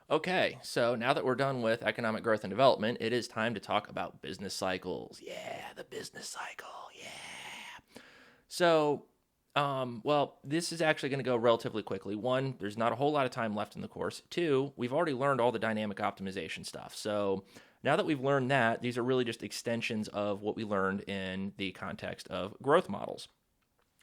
Okay, so now that we're done with economic growth and development, it is time to talk about business cycles. Yeah, the business cycle. Yeah. So, this is actually going to go relatively quickly. One, there's not a whole lot of time left in the course. Two, we've already learned all the dynamic optimization stuff. So now that we've learned that, these are really just extensions of what we learned in the context of growth models.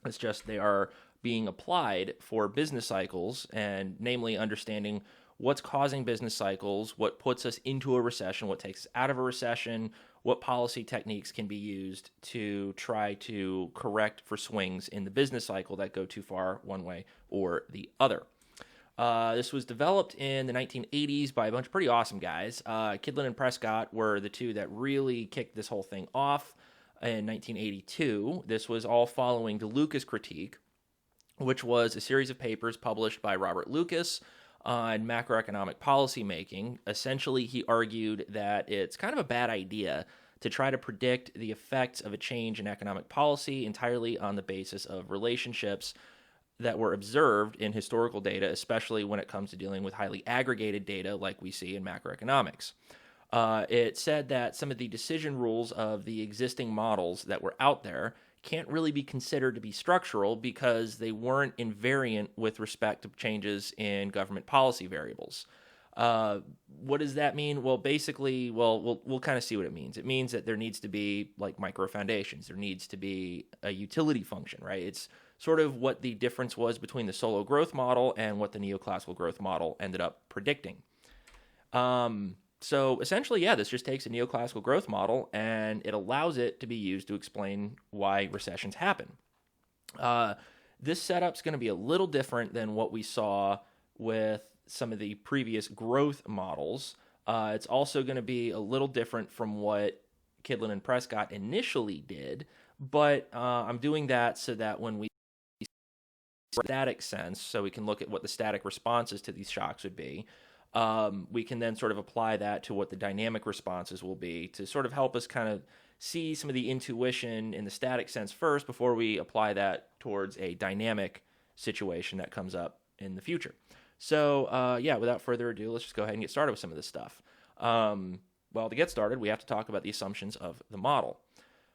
It's just they are being applied for business cycles, and namely understanding what's causing business cycles, what puts us into a recession, what takes us out of a recession, what policy techniques can be used to try to correct for swings in the business cycle that go too far one way or the other. This was developed in the 1980s by a bunch of pretty awesome guys. Kidlin and Prescott were the two that really kicked this whole thing off in 1982. This was all following the Lucas critique, which was a series of papers published by Robert Lucas on macroeconomic policy making. Essentially, he argued that it's kind of a bad idea to try to predict the effects of a change in economic policy entirely on the basis of relationships that were observed in historical data, especially when it comes to dealing with highly aggregated data like we see in macroeconomics. It said that some of the decision rules of the existing models that were out there can't really be considered to be structural because they weren't invariant with respect to changes in government policy variables. What does that mean? Well, basically, we'll kind of see what it means. It means that there needs to be like micro foundations. There needs to be a utility function, right? It's sort of what the difference was between the solo growth model and what the neoclassical growth model ended up predicting. So essentially, yeah, this just takes a neoclassical growth model and it allows it to be used to explain why recessions happen. This setup's going to be a little different than what we saw with some of the previous growth models. It's also going to be a little different from what Kidlin and Prescott initially did, but I'm doing that so that when we static sense, so we can look at what the static responses to these shocks would be. We can then sort of apply that to what the dynamic responses will be to sort of help us kind of see some of the intuition in the static sense first before we apply that towards a dynamic situation that comes up in the future. So, without further ado, let's just go ahead and get started with some of this stuff. To get started, we have to talk about the assumptions of the model.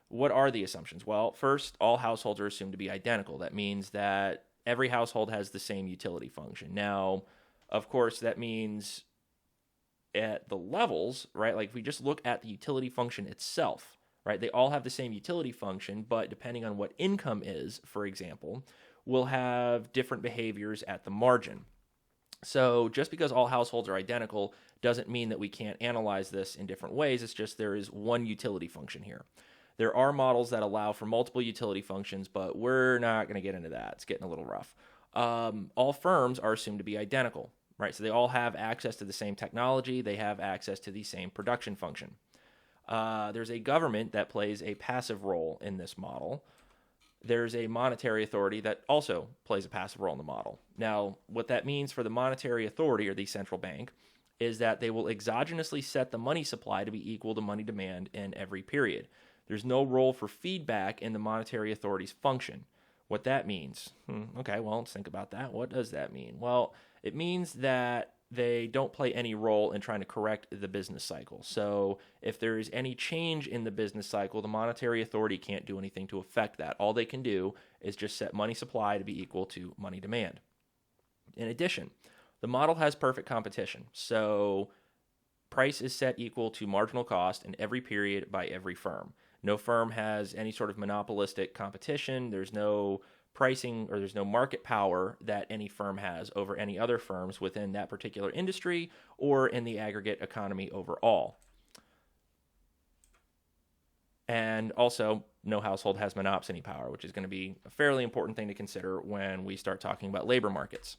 What are the assumptions? Well, first, all households are assumed to be identical. That means that every household has the same utility function. Now, of course, that means at the levels, right? Like if we just look at the utility function itself, right? They all have the same utility function, but depending on what income is, for example, we'll have different behaviors at the margin. So just because all households are identical doesn't mean that we can't analyze this in different ways. It's just there is one utility function here. There are models that allow for multiple utility functions, but we're not going to get into that. It's getting a little rough. All firms are assumed to be identical, right? So they all have access to the same technology. They have access to the same production function. There's a government that plays a passive role in this model. There's a monetary authority that also plays a passive role in the model. Now, what that means for the monetary authority or the central bank is that they will exogenously set the money supply to be equal to money demand in every period. There's no role for feedback in the monetary authority's function. What that means? Okay, well, let's think about that. What does that mean? Well, it means that they don't play any role in trying to correct the business cycle. So if there is any change in the business cycle, the monetary authority can't do anything to affect that. All they can do is just set money supply to be equal to money demand. In addition, the model has perfect competition. So price is set equal to marginal cost in every period by every firm. No firm has any sort of monopolistic competition. There's no pricing or there's no market power that any firm has over any other firms within that particular industry or in the aggregate economy overall. And also, no household has monopsony power, which is going to be a fairly important thing to consider when we start talking about labor markets.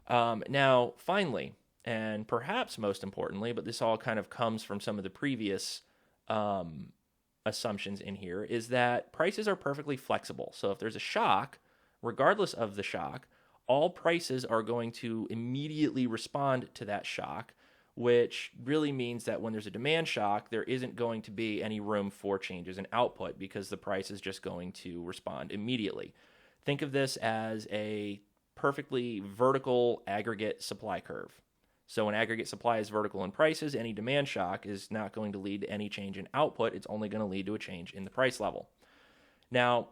Now, finally, and perhaps most importantly, but this all kind of comes from some of the previous assumptions in here, is that prices are perfectly flexible. So if there's a shock, regardless of the shock, all prices are going to immediately respond to that shock, which really means that when there's a demand shock, there isn't going to be any room for changes in output because the price is just going to respond immediately. Think of this as a perfectly vertical aggregate supply curve. So when aggregate supply is vertical in prices, any demand shock is not going to lead to any change in output. It's only going to lead to a change in the price level. Now,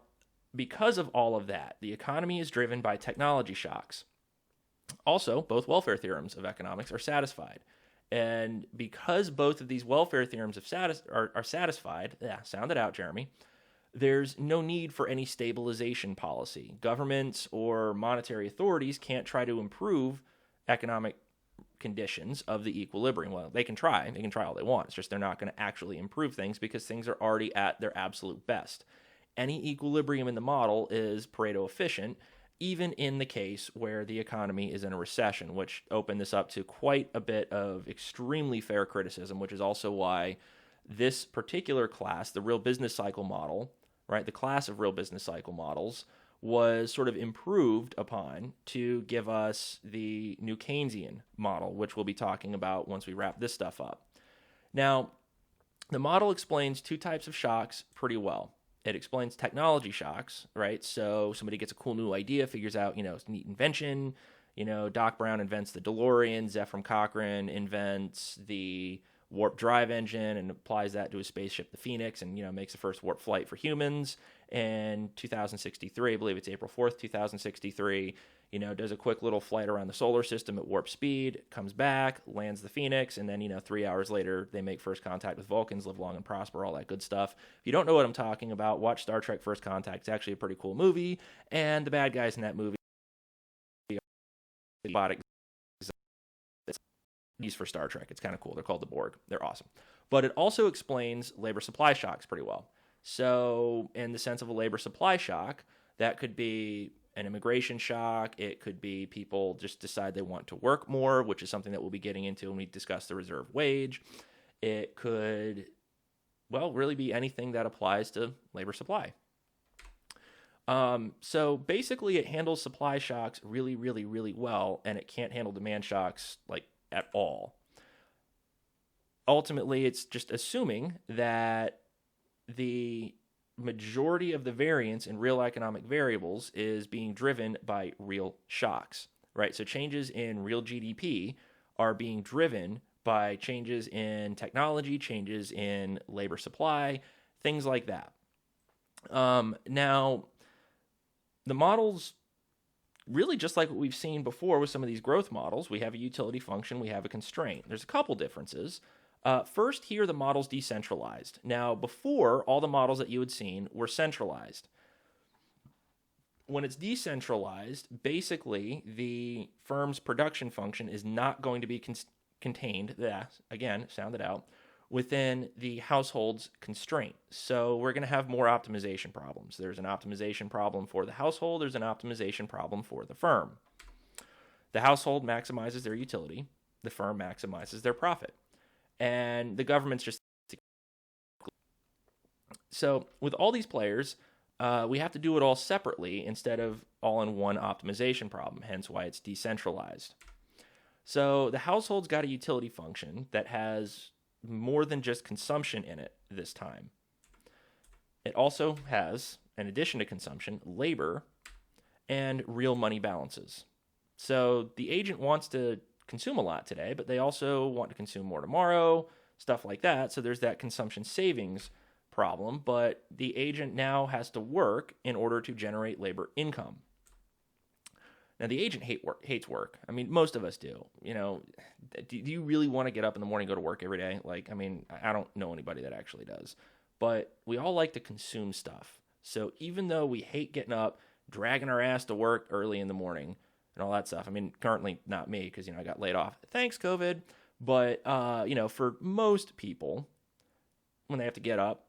because of all of that, the economy is driven by technology shocks. Also, both welfare theorems of economics are satisfied. And because both of these welfare theorems are satisfied, sound it out, Jeremy, there's no need for any stabilization policy. Governments or monetary authorities can't try to improve economic conditions of the equilibrium. Well, they can try all they want. It's just they're not going to actually improve things because things are already at their absolute best. Any equilibrium in the model is Pareto efficient, even in the case where the economy is in a recession, which opened this up to quite a bit of extremely fair criticism, which is also why this particular class, the real business cycle model, right, the class of real business cycle models, was sort of improved upon to give us the new Keynesian model, which we'll be talking about once we wrap this stuff up. Now, the model explains two types of shocks pretty well. It explains technology shocks, right? So somebody gets a cool new idea, figures out, it's a neat invention. Doc Brown invents the DeLorean, Zephram Cochrane invents the warp drive engine and applies that to his spaceship, the Phoenix, and, makes the first warp flight for humans. And 2063, I believe it's April 4th, 2063, does a quick little flight around the solar system at warp speed, comes back, lands the Phoenix, and then, 3 hours later, they make first contact with Vulcans, live long and prosper, all that good stuff. If you don't know what I'm talking about, watch Star Trek First Contact. It's actually a pretty cool movie, and the bad guys in that movie are robotic used for Star Trek. It's kind of cool. They're called the Borg. They're awesome. But it also explains labor supply shocks pretty well. So in the sense of a labor supply shock, that could be an immigration shock. It could be people just decide they want to work more, which is something that we'll be getting into when we discuss the reserve wage. It could, really be anything that applies to labor supply. So basically it handles supply shocks really, really, really well, and it can't handle demand shocks at all. Ultimately, it's just assuming that the majority of the variance in real economic variables is being driven by real shocks, right? So changes in real GDP are being driven by changes in technology, changes in labor supply, things like that. Now, the models, really just like what we've seen before with some of these growth models, we have a utility function, we have a constraint. There's a couple differences. First, here the model's decentralized. Now, before, all the models that you had seen were centralized. When it's decentralized, basically the firm's production function is not going to be contained, again, sound it out, within the household's constraint. So we're going to have more optimization problems. There's an optimization problem for the household. There's an optimization problem for the firm. The household maximizes their utility. The firm maximizes their profit. And the government's just... So with all these players, we have to do it all separately instead of all in one optimization problem, hence why it's decentralized. So the household's got a utility function that has more than just consumption in it this time. It also has, in addition to consumption, labor and real money balances. So the agent wants to consume a lot today, but they also want to consume more tomorrow, stuff like that. So there's that consumption savings problem, but the agent now has to work in order to generate labor income. Now, the agent hates work. I mean, most of us do. Do you really want to get up in the morning and go to work every day? I don't know anybody that actually does. But we all like to consume stuff. So even though we hate getting up, dragging our ass to work early in the morning and all that stuff, currently not me because, I got laid off. Thanks, COVID. But, for most people, when they have to get up,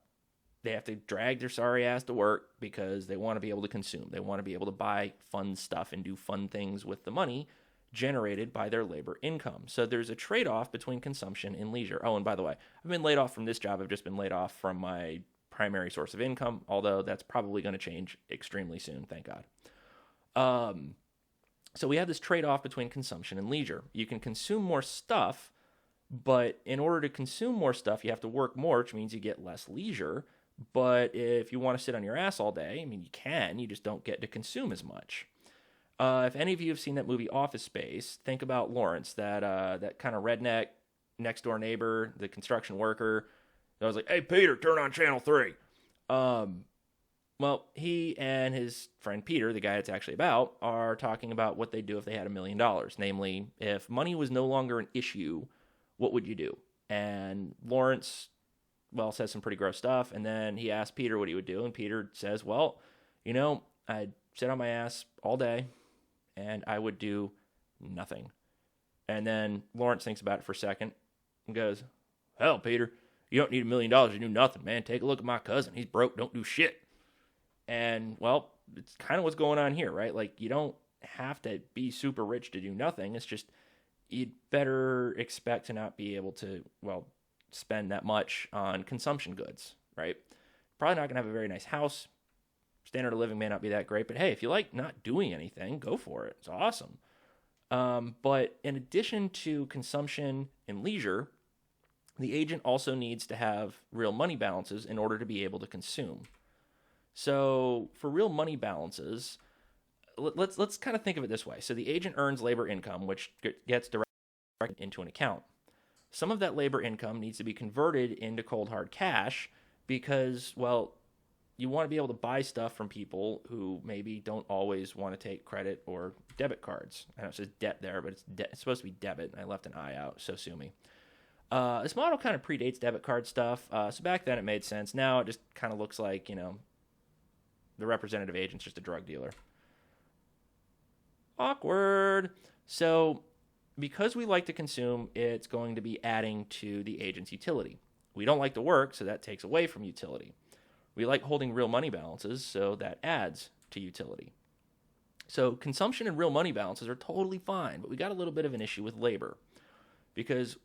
they have to drag their sorry ass to work because they want to be able to consume. They want to be able to buy fun stuff and do fun things with the money generated by their labor income. So there's a trade-off between consumption and leisure. Oh, and by the way, I've been laid off from this job. I've just been laid off from my primary source of income, although that's probably going to change extremely soon, thank God. So we have this trade-off between consumption and leisure. You can consume more stuff, but in order to consume more stuff, you have to work more, which means you get less leisure. But if you want to sit on your ass all day, you can, you just don't get to consume as much. If any of you have seen that movie Office Space, think about Lawrence, that kind of redneck next door neighbor, the construction worker. That was like, "Hey Peter, turn on channel 3." Um, well, he and his friend Peter, the guy it's actually about, are talking about what they'd do if they had $1,000,000. Namely, if money was no longer an issue, what would you do? And Lawrence, well, says some pretty gross stuff. And then he asks Peter what he would do. And Peter says, well, I'd sit on my ass all day and I would do nothing. And then Lawrence thinks about it for a second and goes, hell, Peter, you don't need $1,000,000 to do nothing, man. Take a look at my cousin. He's broke, don't do shit. And, well, it's kind of what's going on here, right? Like, you don't have to be super rich to do nothing. It's just you'd better expect to not be able to, well, spend that much on consumption goods, right? Probably not going to have a very nice house. Standard of living may not be that great, but hey, if you like not doing anything, go for it. It's awesome. But in addition to consumption and leisure, the agent also needs to have real money balances in order to be able to consume. So for real money balances, let's kind of think of it this way. So the agent earns labor income, which gets directly into an account. Some of that labor income needs to be converted into cold hard cash because, well, you want to be able to buy stuff from people who maybe don't always want to take credit or debit cards. I know it says debt there, but it's supposed to be debit, and I left an I out, so sue me. This model kind of predates debit card stuff, so back then it made sense. Now it just kind of looks like, the representative agent's just a drug dealer. Awkward. So because we like to consume, it's going to be adding to the agent's utility. We don't like to work, so that takes away from utility. We like holding real money balances, so that adds to utility. So consumption and real money balances are totally fine, but we got a little bit of an issue with labor because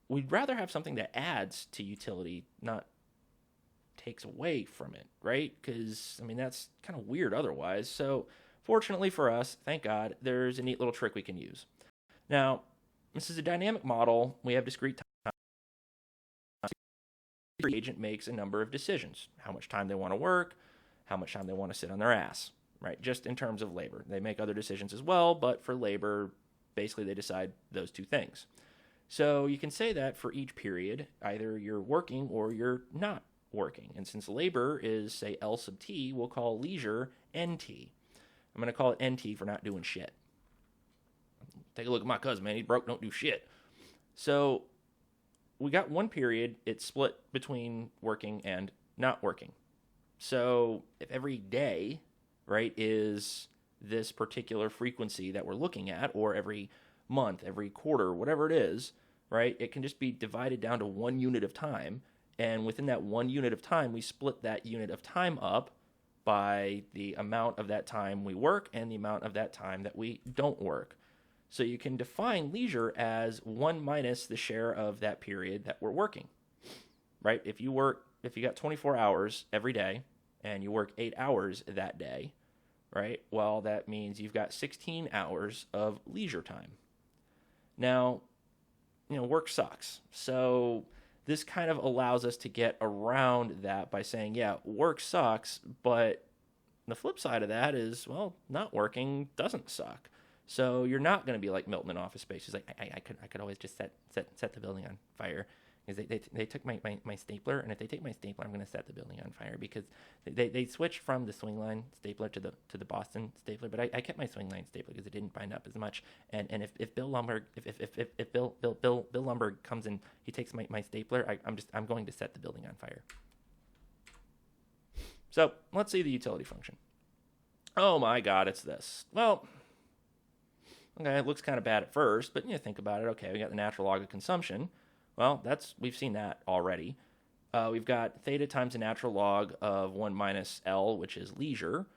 we'd rather have something that adds to utility, not takes away from it, right? Because, that's kind of weird otherwise. So fortunately for us, thank God, there's a neat little trick we can use. Now, this is a dynamic model. We have discrete time. The agent makes a number of decisions. How much time they want to work, how much time they want to sit on their ass, right? Just in terms of labor. They make other decisions as well, but for labor, basically they decide those two things. So you can say that for each period, either you're working or you're not working. And since labor is, say, L sub T, we'll call leisure NT. I'm going to call it NT for not doing shit. Take a look at my cousin, man. He's broke, don't do shit. So we got one period, it's split between working and not working. So if every day, right, is this particular frequency that we're looking at, or every month, every quarter, whatever it is, right, it can just be divided down to 1 unit of time. And within that 1 unit of time, we split that unit of time up by the amount of that time we work and the amount of that time that we don't work. So you can define leisure as 1 minus the share of that period that we're working, right? If you got 24 hours every day and you work 8 hours that day, right? Well, that means you've got 16 hours of leisure time. Now, work sucks. So this kind of allows us to get around that by saying, yeah, work sucks, but the flip side of that is, well, not working doesn't suck. So you're not going to be like Milton in Office Space. He's like, I could always just set the building on fire because they took my stapler, and if they take my stapler, I'm going to set the building on fire because they switched from the swing line stapler to the Boston stapler, but I kept my swing line stapler because it didn't bind up as much. And if Bill Lumberg if Bill Lumberg comes and he takes my stapler, I'm going to set the building on fire. So let's see the utility function. Oh my God, it's this. Well, okay, it looks kind of bad at first, but think about it. Okay, we got the natural log of consumption. Well, we've seen that already. We've got theta times the natural log of 1 minus L, which is leisure,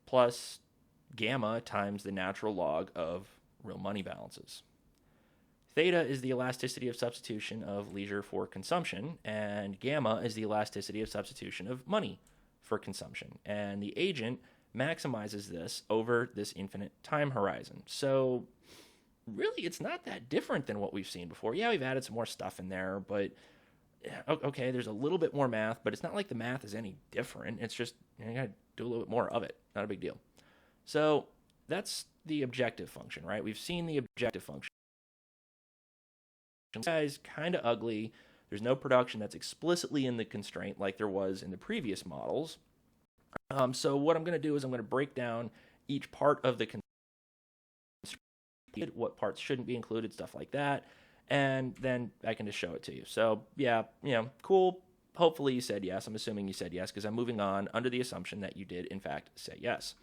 plus gamma times the natural log of real money balances. Theta is the elasticity of substitution of leisure for consumption, and gamma is the elasticity of substitution of money for consumption. And the agent maximizes this over this infinite time horizon. So really, it's not that different than what we've seen before. Yeah, we've added some more stuff in there, but okay, there's a little bit more math, but it's not like the math is any different. It's just you got to do a little bit more of it. Not a big deal. So that's the objective function, right? We've seen the objective function. This guy's kind of ugly. There's no production that's explicitly in the constraint like there was in the previous models. So what I'm going to do is I'm going to break down each part of the constraint, what parts shouldn't be included, stuff like that, and then I can just show it to you. So yeah, cool. Hopefully you said yes. I'm assuming you said yes because I'm moving on under the assumption that you did, in fact, say yes.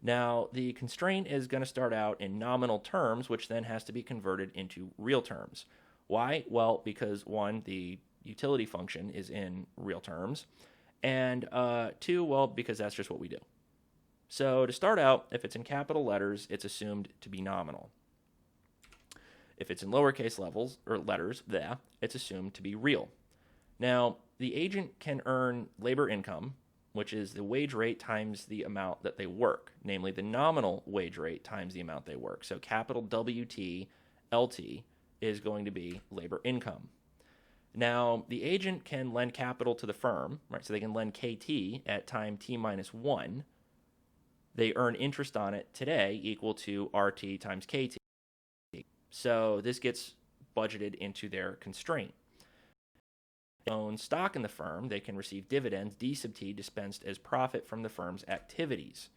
Now, the constraint is going to start out in nominal terms, which then has to be converted into real terms. Why? Well, because one, the utility function is in real terms, and two, well, because that's just what we do. So to start out, if it's in capital letters, it's assumed to be nominal. If it's in lowercase letters, it's assumed to be real. Now, the agent can earn labor income, which is the wage rate times the amount that they work, namely the nominal wage rate times the amount they work. So capital WT, LT, is going to be labor income. Now, the agent can lend capital to the firm, right? So they can lend KT at time T minus 1. They earn interest on it today equal to RT times KT. So this gets budgeted into their constraint. They own stock in the firm. They can receive dividends, D sub T, dispensed as profit from the firm's activities.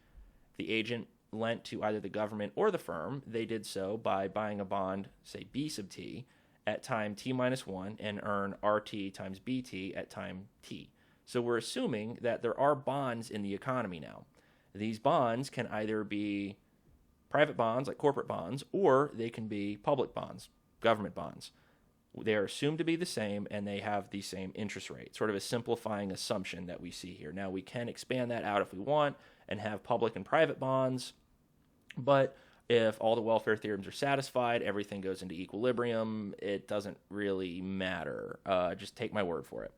The agent lent to either the government or the firm. They did so by buying a bond, say B sub T, at time T minus 1 and earn RT times BT at time T. So we're assuming that there are bonds in the economy now. These bonds can either be private bonds like corporate bonds, or they can be public bonds, government bonds. They are assumed to be the same, and they have the same interest rate, sort of a simplifying assumption that we see here. Now, we can expand that out if we want and have public and private bonds, but if all the welfare theorems are satisfied, everything goes into equilibrium, it doesn't really matter. Just take my word for it.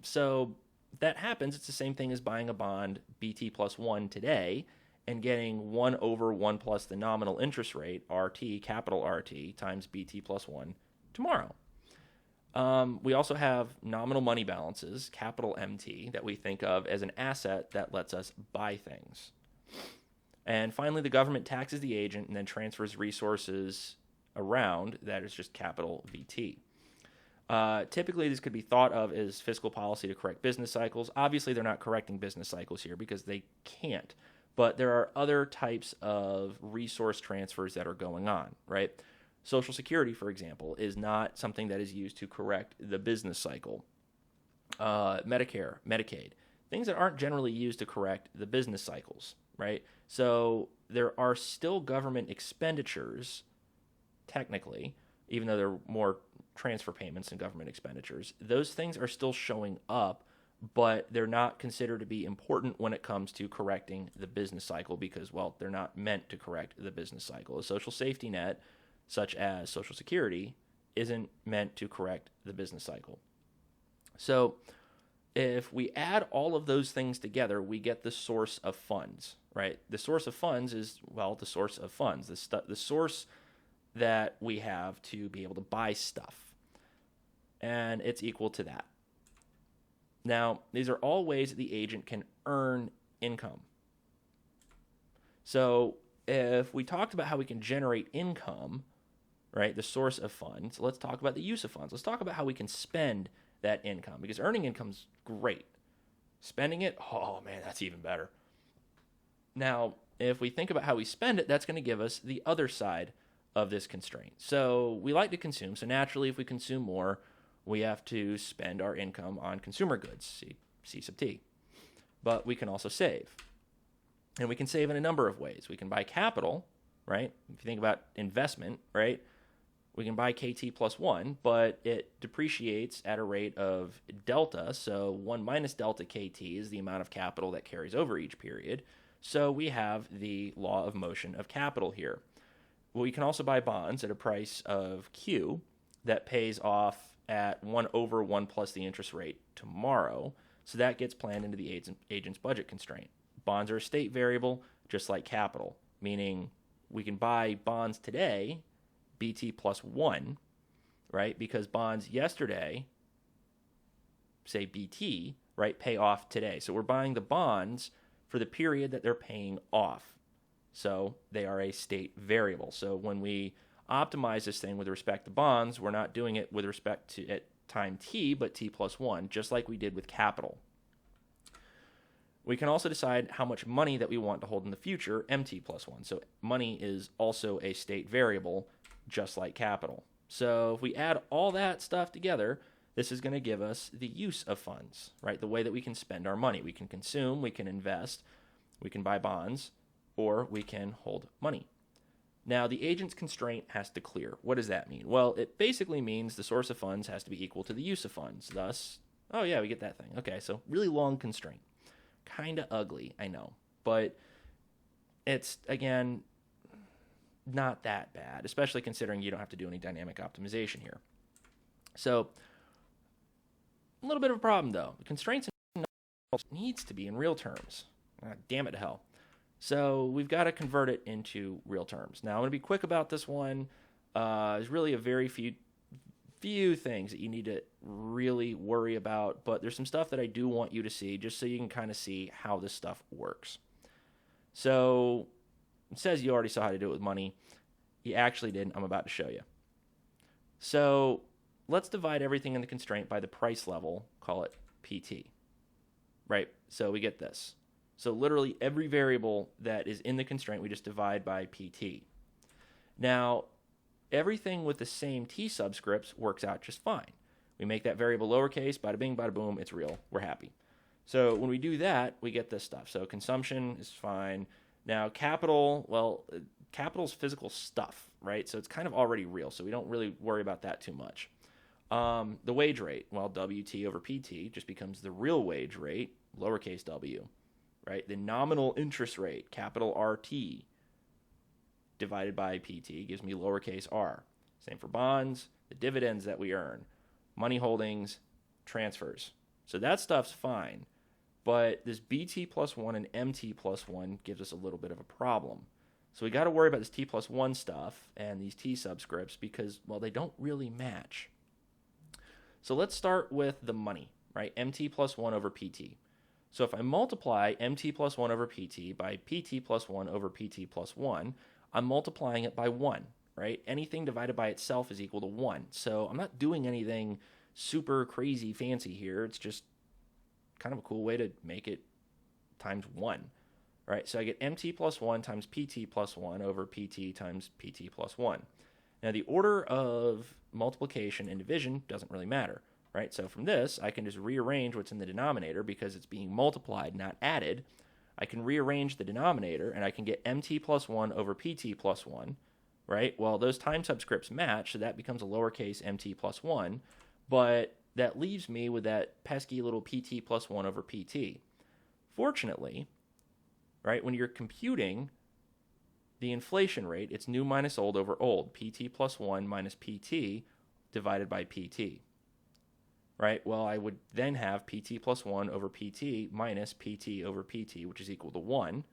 So that happens. It's the same thing as buying a bond BT plus 1 today and getting 1 over 1 plus the nominal interest rate, RT, capital RT, times BT plus 1 tomorrow. We also have nominal money balances, capital MT, that we think of as an asset that lets us buy things. And finally, the government taxes the agent and then transfers resources around. That is just capital VT. Typically, this could be thought of as fiscal policy to correct business cycles. Obviously, they're not correcting business cycles here because they can't. But there are other types of resource transfers that are going on, right? Social Security, for example, is not something that is used to correct the business cycle. Medicare, Medicaid, things that aren't generally used to correct the business cycles, right? So there are still government expenditures, technically, even though they're more transfer payments than government expenditures. Those things are still showing up, but they're not considered to be important when it comes to correcting the business cycle because, well, they're not meant to correct the business cycle. A social safety net, such as Social Security, isn't meant to correct the business cycle. So if we add all of those things together, we get the source of funds, right? The source of funds is, well, the source of funds, the source that we have to be able to buy stuff. And it's equal to that. Now, these are all ways that the agent can earn income. So if we talked about how we can generate income, right, the source of funds, let's talk about the use of funds. Let's talk about how we can spend that income, because earning income's great. Spending it, oh man, that's even better. Now, if we think about how we spend it, that's going to give us the other side of this constraint. So we like to consume, so naturally if we consume more, we have to spend our income on consumer goods, C sub T. But we can also save. And we can save in a number of ways. We can buy capital, right? If you think about investment, right? We can buy KT plus 1, but it depreciates at a rate of delta. So 1 minus delta KT is the amount of capital that carries over each period. So we have the law of motion of capital here. Well, you can also buy bonds at a price of Q that pays off at 1 over 1 plus the interest rate tomorrow. So that gets planned into the agent's budget constraint. Bonds are a state variable, just like capital, meaning we can buy bonds today, BT plus 1, right? Because bonds yesterday, say BT, right, pay off today. So we're buying the bonds for the period that they're paying off. So they are a state variable. So when we optimize this thing with respect to bonds, we're not doing it with respect to at time t, but t plus 1, just like we did with capital. We can also decide how much money that we want to hold in the future, mt plus 1. So money is also a state variable, just like capital. So if we add all that stuff together, this is going to give us the use of funds, right? The way that we can spend our money. We can consume, we can invest, we can buy bonds, or we can hold money. Now, the agent's constraint has to clear. What does that mean? Well, it basically means the source of funds has to be equal to the use of funds. Thus, oh yeah, we get that thing. Okay, so really long constraint. Kind of ugly, I know. But it's, again, not that bad, especially considering you don't have to do any dynamic optimization here. So, a little bit of a problem, though. The constraints needs to be in real terms. Damn it to hell. So we've got to convert it into real terms. Now, I'm going to be quick about this one. There's really a very few things that you need to really worry about, but there's some stuff that I do want you to see just so you can kind of see how this stuff works. So it says you already saw how to do it with money. You actually didn't. I'm about to show you. So let's divide everything in the constraint by the price level, call it PT, right? So we get this. So literally every variable that is in the constraint, we just divide by PT. Now, everything with the same T subscripts works out just fine. We make that variable lowercase, bada bing, bada boom, it's real. We're happy. So when we do that, we get this stuff. So consumption is fine. Now capital, well, capital's physical stuff, right? So it's kind of already real, so we don't really worry about that too much. The wage rate, well, WT over PT just becomes the real wage rate, lowercase w, right? The nominal interest rate, capital RT, divided by PT gives me lowercase r. Same for bonds, the dividends that we earn, money holdings, transfers. So that stuff's fine, but this BT plus 1 and MT plus 1 gives us a little bit of a problem. So we got to worry about this T plus 1 stuff and these T subscripts because, well, they don't really match. So let's start with the money, right? MT plus 1 over PT. So if I multiply MT plus 1 over PT by PT plus 1 over PT plus 1, I'm multiplying it by 1, right? Anything divided by itself is equal to 1. So I'm not doing anything super crazy fancy here. It's just kind of a cool way to make it times 1, right? So I get MT plus 1 times PT plus 1 over PT times PT plus 1. Now the order of multiplication and division doesn't really matter, right? So from this, I can just rearrange what's in the denominator because it's being multiplied, not added. I can rearrange the denominator, and I can get MT plus 1 over PT plus 1, right? Well, those time subscripts match, so that becomes a lowercase MT plus 1, but that leaves me with that pesky little PT plus 1 over PT. Fortunately, right, when you're computing the inflation rate, it's new minus old over old, PT plus 1 minus PT divided by PT. Right? Well, I would then have PT plus 1 over PT minus PT over PT, which is equal to 1.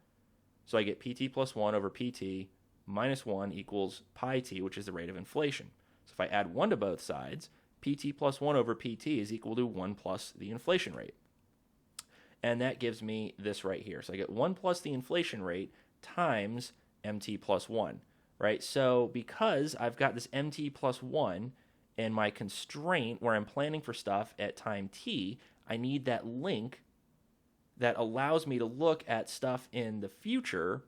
So I get PT plus 1 over PT minus 1 equals pi t, which is the rate of inflation. So if I add 1 to both sides, PT plus 1 over PT is equal to 1 plus the inflation rate. And that gives me this right here. So I get 1 plus the inflation rate times MT plus 1. Right? So because I've got this MT plus 1, and my constraint where I'm planning for stuff at time t, I need that link that allows me to look at stuff in the future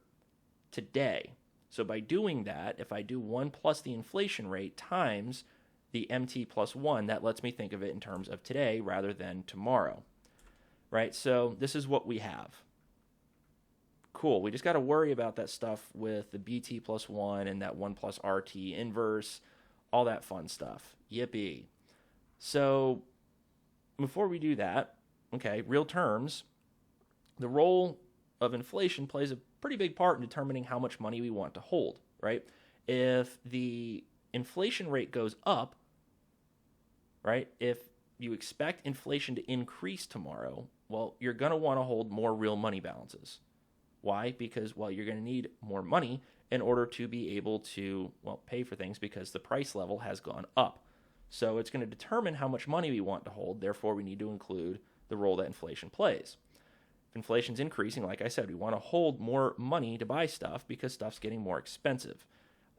today. So by doing that, if I do 1 plus the inflation rate times the MT plus 1, that lets me think of it in terms of today rather than tomorrow. Right? So this is what we have. Cool. We just got to worry about that stuff with the BT plus 1 and that 1 plus RT inverse, all that fun stuff. Yippee. So before we do that, okay, real terms, the role of inflation plays a pretty big part in determining how much money we want to hold, right? If the inflation rate goes up, right, if you expect inflation to increase tomorrow, well, you're going to want to hold more real money balances. Why? Because, well, you're going to need more money in order to be able to, well, pay for things because the price level has gone up. So it's going to determine how much money we want to hold. Therefore, we need to include the role that inflation plays. If inflation's increasing, like I said, we want to hold more money to buy stuff because stuff's getting more expensive.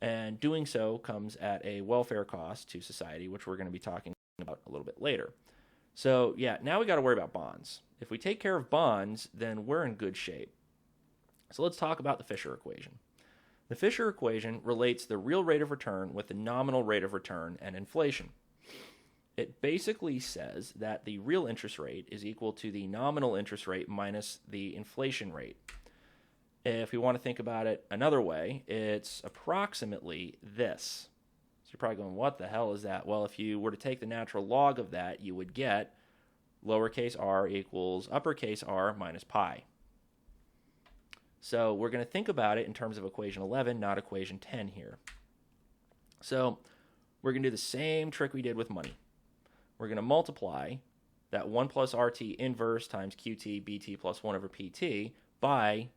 And doing so comes at a welfare cost to society, which we're going to be talking about a little bit later. So, yeah, now we got to worry about bonds. If we take care of bonds, then we're in good shape. So let's talk about the Fisher equation. The Fisher equation relates the real rate of return with the nominal rate of return and inflation. It basically says that the real interest rate is equal to the nominal interest rate minus the inflation rate. If we want to think about it another way, it's approximately this. So you're probably going, what the hell is that? Well, if you were to take the natural log of that, you would get lowercase r equals uppercase r minus pi. So we're going to think about it in terms of equation 11, not equation 10 here. So we're going to do the same trick we did with money. We're going to multiply that 1 plus RT inverse times QT BT plus 1 over PT by,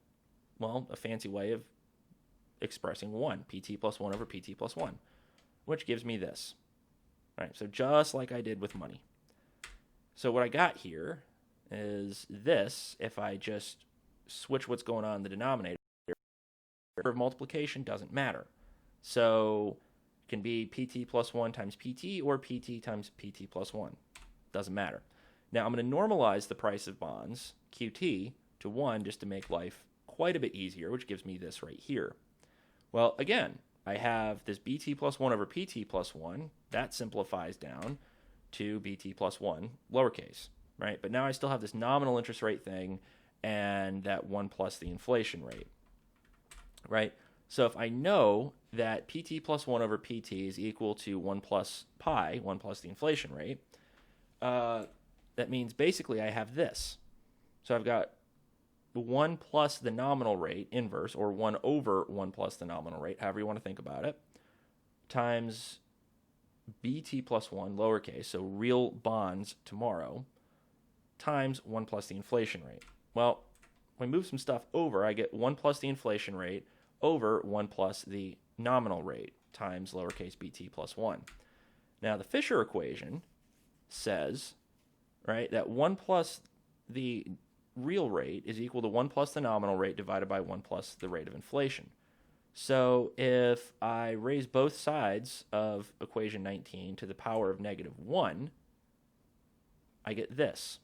well, a fancy way of expressing 1, PT plus 1 over PT plus 1, which gives me this. All right, so just like I did with money. So what I got here is this. If I just switch what's going on in the denominator, of multiplication doesn't matter. So it can be PT plus 1 times PT or PT times PT plus 1. Doesn't matter. Now I'm going to normalize the price of bonds, QT, to 1 just to make life quite a bit easier, which gives me this right here. Well, again, I have this BT plus 1 over PT plus 1. That simplifies down to BT plus 1, lowercase, right? But now I still have this nominal interest rate thing and that 1 plus the inflation rate, right? So if I know that PT plus 1 over PT is equal to 1 plus pi, 1 plus the inflation rate, that means basically I have this. So I've got 1 plus the nominal rate, inverse, or 1 over 1 plus the nominal rate, however you want to think about it, times BT plus 1, lowercase, so real bonds tomorrow, times 1 plus the inflation rate. Well, when we move some stuff over, I get 1 plus the inflation rate over 1 plus the nominal rate times lowercase bt plus 1. Now, the Fisher equation says, right, that 1 plus the real rate is equal to 1 plus the nominal rate divided by 1 plus the rate of inflation. So if I raise both sides of equation 19 to the power of -1, I get this.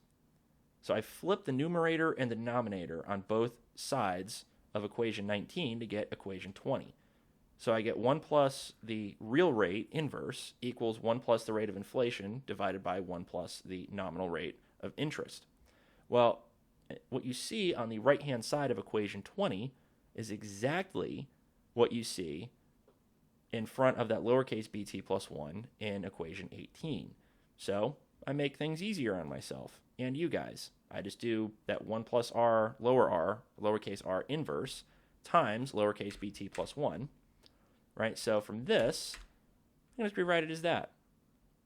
So I flip the numerator and the denominator on both sides of equation 19 to get equation 20. So I get 1 plus the real rate inverse equals 1 plus the rate of inflation divided by 1 plus the nominal rate of interest. Well, what you see on the right-hand side of equation 20 is exactly what you see in front of that lowercase bt plus 1 in equation 18. So I make things easier on myself and you guys. I just do that 1 plus r, lowercase r inverse, times lowercase bt plus 1. Right? So from this, I'm going to just rewrite it as that.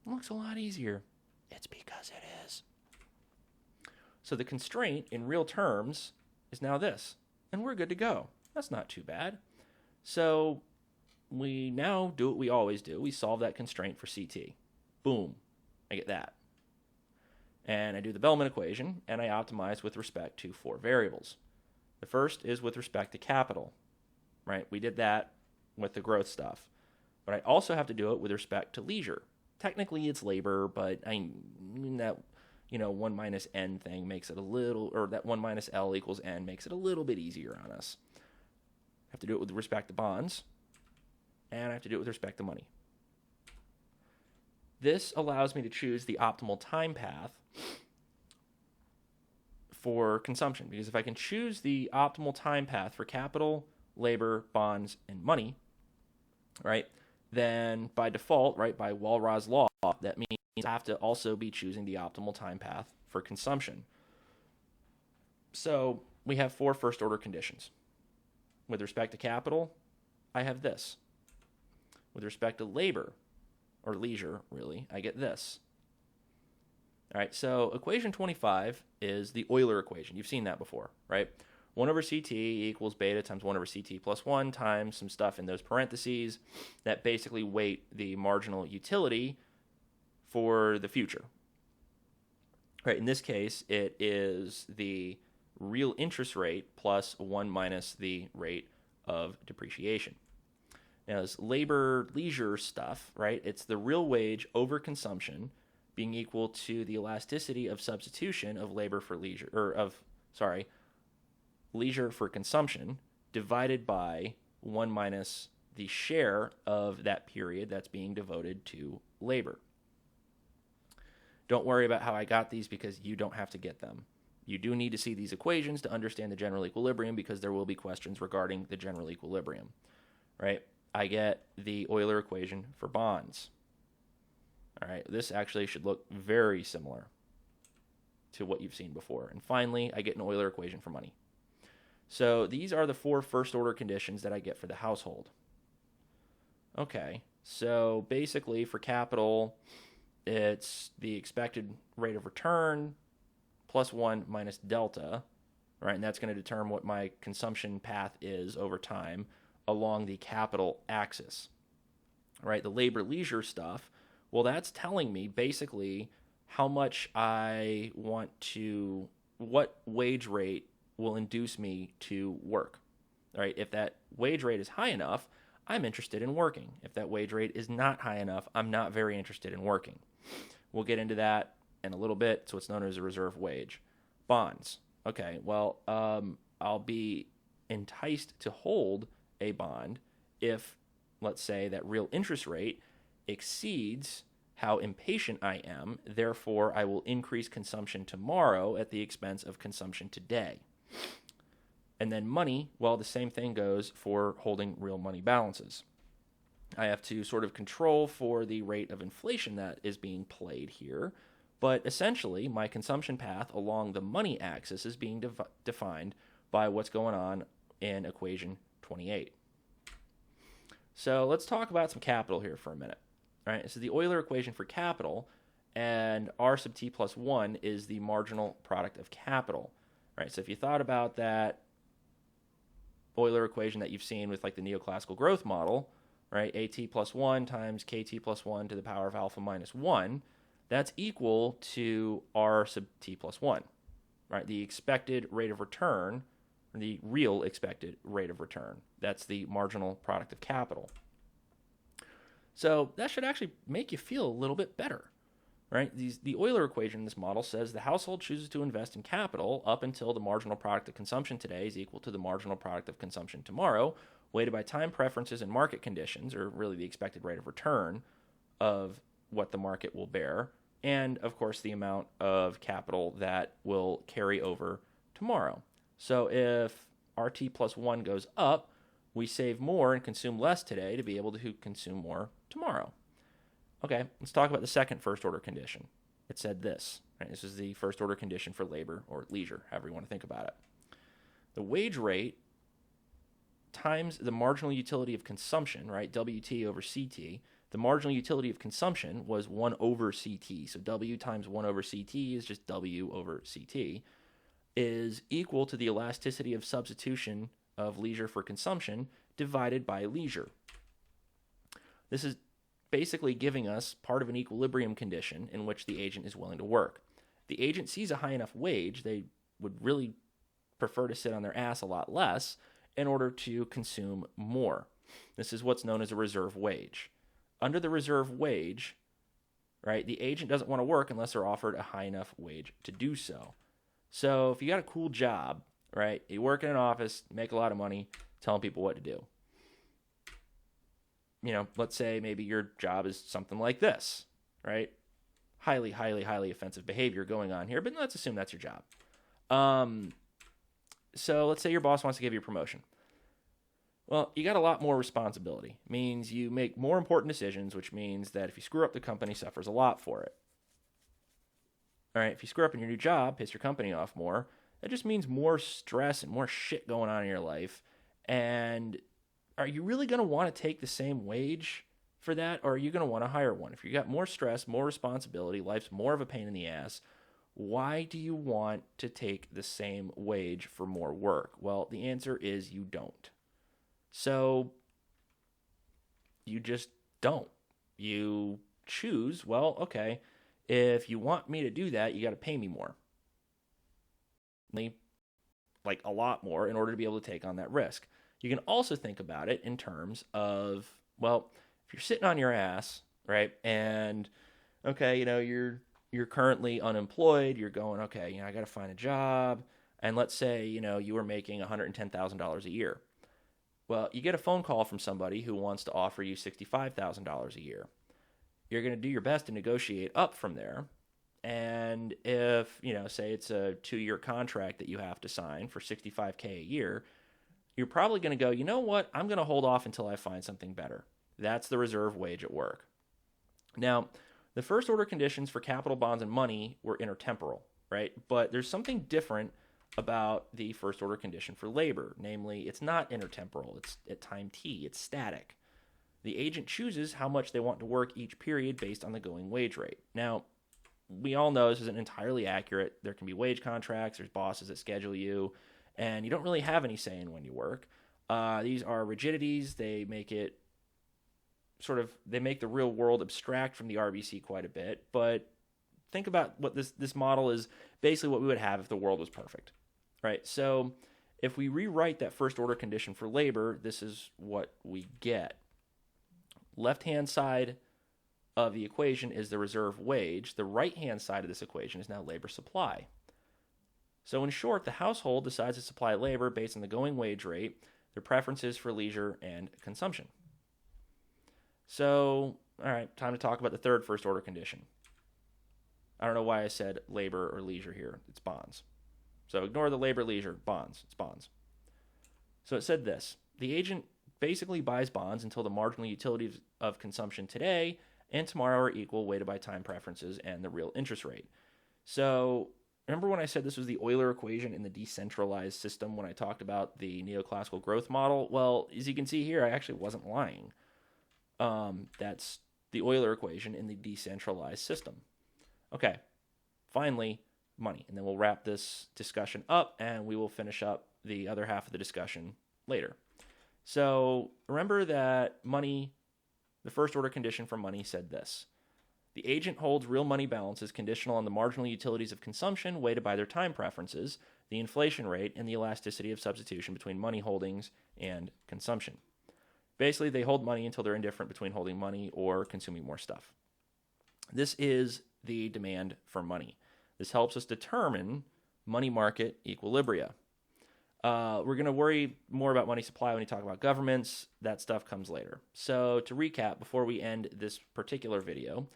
It looks a lot easier. It's because it is. So the constraint in real terms is now this. And we're good to go. That's not too bad. So we now do what we always do. We solve that constraint for CT. Boom. I get that. And I do the Bellman equation, and I optimize with respect to 4 variables. The first is with respect to capital. Right? We did that with the growth stuff. But I also have to do it with respect to leisure. Technically, it's labor, but I mean that, 1 minus n thing makes it a little, or that 1 minus L equals n makes it a little bit easier on us. I have to do it with respect to bonds, and I have to do it with respect to money. This allows me to choose the optimal time path for consumption, because if I can choose the optimal time path for capital, labor, bonds, and money, right, then by default, right, by Walras' law, that means I have to also be choosing the optimal time path for consumption. So we have 4 first-order conditions. With respect to capital, I have this. With respect to labor, or leisure, really, I get this. All right, so equation 25 is the Euler equation. You've seen that before, right? 1 over CT equals beta times 1 over CT plus 1 times some stuff in those parentheses that basically weight the marginal utility for the future. Right, in this case, it is the real interest rate plus 1 minus the rate of depreciation. Now, this labor leisure stuff, right? It's the real wage over consumption being equal to the elasticity of substitution of labor for leisure, leisure for consumption divided by 1 minus the share of that period that's being devoted to labor. Don't worry about how I got these because you don't have to get them. You do need to see these equations to understand the general equilibrium because there will be questions regarding the general equilibrium, right? I get the Euler equation for bonds. All right, this actually should look very similar to what you've seen before. And finally, I get an Euler equation for money. So these are the 4 first-order conditions that I get for the household. Okay, so basically for capital, it's the expected rate of return plus 1 minus delta, right? And that's going to determine what my consumption path is over time along the capital axis, right? The labor leisure stuff, well, that's telling me basically how much I want to, what wage rate will induce me to work, right? If that wage rate is high enough, I'm interested in working. If that wage rate is not high enough, I'm not very interested in working. We'll get into that in a little bit. It's what's known as a reserve wage. Bonds. Okay, well, I'll be enticed to hold a bond if, let's say, that real interest rate exceeds how impatient I am. Therefore, I will increase consumption tomorrow at the expense of consumption today. And then money, well, the same thing goes for holding real money balances. I have to sort of control for the rate of inflation that is being played here, but essentially my consumption path along the money axis is being defined by what's going on in equation 28. So let's talk about some capital here for a minute. All right, so the Euler equation for capital, and R sub t plus 1 is the marginal product of capital. All right, so if you thought about that Euler equation that you've seen with like the neoclassical growth model, right, at plus 1 times kt plus 1 to the power of alpha minus 1, that's equal to R sub t plus 1, right? The expected rate of return, or the real expected rate of return. That's the marginal product of capital. So that should actually make you feel a little bit better, right? The Euler equation in this model says the household chooses to invest in capital up until the marginal product of consumption today is equal to the marginal product of consumption tomorrow, weighted by time preferences and market conditions, or really the expected rate of return of what the market will bear, and of course the amount of capital that will carry over tomorrow. So if RT plus 1 goes up, we save more and consume less today to be able to consume more tomorrow. Okay, let's talk about the second first order condition. It said this, right? This is the first order condition for labor or leisure, however you want to think about it. The wage rate times the marginal utility of consumption, right? WT over CT. The marginal utility of consumption was 1 over CT. So W times 1 over CT is just W over CT, is equal to the elasticity of substitution of leisure for consumption divided by leisure. This is basically giving us part of an equilibrium condition in which the agent is willing to work. The agent sees a high enough wage, they would really prefer to sit on their ass a lot less in order to consume more. This is what's known as a reserve wage. Under the reserve wage, right, the agent doesn't want to work unless they're offered a high enough wage to do so. So if you got a cool job, right, you work in an office, make a lot of money, telling people what to do. You know, let's say maybe your job is something like this, right? Highly, highly, highly offensive behavior going on here, but let's assume that's your job. So let's say your boss wants to give you a promotion. Well, you got a lot more responsibility. It means you make more important decisions, which means that if you screw up, the company suffers a lot for it. All right, if you screw up in your new job, piss your company off more, that just means more stress and more shit going on in your life. And are you really going to want to take the same wage for that, or are you going to want to hire one? If you got more stress, more responsibility, life's more of a pain in the ass, why do you want to take the same wage for more work? Well, the answer is you don't. So you just don't. You choose, well, okay, if you want me to do that, you got to pay me more. like a lot more in order to be able to take on that risk. You can also think about it in terms of, well, if you're sitting on your ass, right, and okay, you're currently unemployed, you're going, okay, I got to find a job, and let's say, you were making $110,000 a year. Well, you get a phone call from somebody who wants to offer you $65,000 a year. You're going to do your best to negotiate up from there. And if, say it's a 2-year contract that you have to sign for $65K a year, you're probably going to go, you know what, I'm going to hold off until I find something better. That's the reserve wage at work. Now, the first order conditions for capital bonds and money were intertemporal, right? But there's something different about the first order condition for labor. Namely, it's not intertemporal. It's at time t. It's static. The agent chooses how much they want to work each period based on the going wage rate. Now, we all know this isn't entirely accurate. There can be wage contracts. There's bosses that schedule you, and you don't really have any say in when you work. These are rigidities. They make it they make the real world abstract from the RBC quite a bit. But think about what this model is basically what we would have if the world was perfect, right? So if we rewrite that first order condition for labor, this is what we get. Left-hand side of the equation is the reserve wage. The right-hand side of this equation is now labor supply. So in short, the household decides to supply labor based on the going wage rate, their preferences for leisure and consumption. So, all right, time to talk about the third first order condition. I don't know why I said labor or leisure here. It's bonds. So ignore the labor, leisure, bonds. It's bonds. So it said this. The agent basically buys bonds until the marginal utilities of consumption today and tomorrow are equal, weighted by time preferences and the real interest rate. So remember when I said this was the Euler equation in the decentralized system when I talked about the neoclassical growth model? Well, as you can see here, I actually wasn't lying. That's the Euler equation in the decentralized system. Okay, finally, money. And then we'll wrap this discussion up and we will finish up the other half of the discussion later. So remember that money, the first order condition for money said this. The agent holds real money balances conditional on the marginal utilities of consumption weighted by their time preferences, the inflation rate, and the elasticity of substitution between money holdings and consumption. Basically, they hold money until they're indifferent between holding money or consuming more stuff. This is the demand for money. This helps us determine money market equilibria. We're going to worry more about money supply when we talk about governments. That stuff comes later. So to recap, before we end this particular video,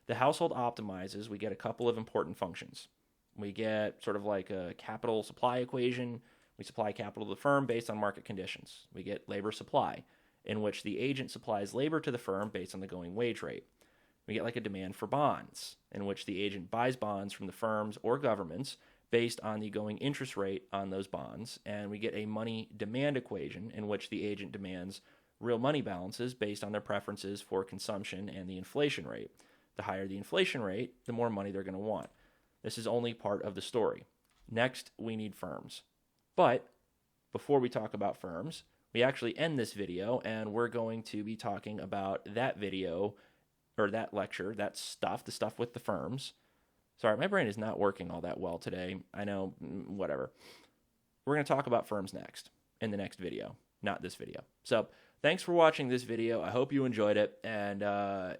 the household optimizes. We get a couple of important functions. We get sort of like a capital supply equation. We supply capital to the firm based on market conditions. We get labor supply, in which the agent supplies labor to the firm based on the going wage rate. We get like a demand for bonds, in which the agent buys bonds from the firms or governments based on the going interest rate on those bonds. And we get a money demand equation, in which the agent demands real money balances based on their preferences for consumption and the inflation rate. The higher the inflation rate, the more money they're going to want. This is only part of the story. Next, we need firms. But before we talk about firms, we actually end this video, and we're going to be talking about that video, or that lecture, that stuff, the stuff with the firms. Sorry, my brain is not working all that well today. I know, whatever. We're going to talk about firms next, in the next video, not this video. So thanks for watching this video. I hope you enjoyed it, and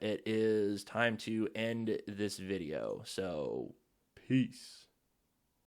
it is time to end this video. So peace.